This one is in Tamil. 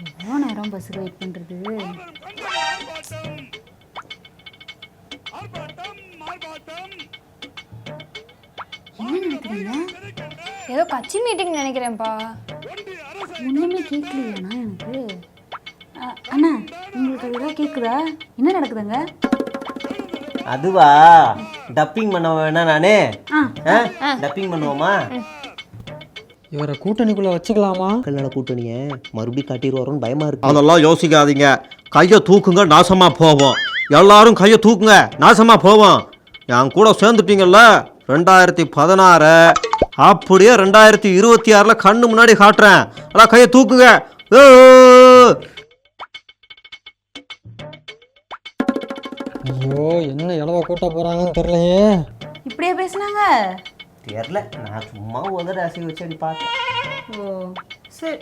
எவ்வளோ நேரம் பஸ்ஸுக்கு வெயிட் பண்ணுறது? என்ன நடக்குதுங்க? ஏதோ கட்சி மீட்டிங் நினைக்கிறேன்ப்பா. ஒன்றுமே கேட்கலையாண்ணா எனக்கு. அண்ணா உங்களுக்கு அதெல்லாம் கேட்குதா? என்ன நடக்குதுங்க? அதுவா டப்பிங் பண்ண வேணா நானே டப்பிங் பண்ணுவோமா? இவரை கூட்டணிக்குள்ள வச்சுக்கலாமா? கல்யாண கூட்டணியை மறுபடியும் காட்டிடுவாரோன்னு பயமா இருக்கு. அதெல்லாம் யோசிக்காதீங்க. கையை தூக்குங்க, நாசமா போவோம். எல்லாரும் கையை தூக்குங்க, நாசமா போவோம். என் கூட சேர்ந்துட்டீங்கல்ல. 2016 அப்படியே 2026 கண்ணு முன்னாடி காட்டுறேன். அதான் கையை தூக்குங்க. ஐயோ, என்ன இளவ கூட்ட போறாங்கன்னு தெரியலையே. இப்படியே பேசுனாங்க? தெரியல, நான் சும்மா உதற அசை வச்சு அடி பார்த்தேன். ஓ சரி.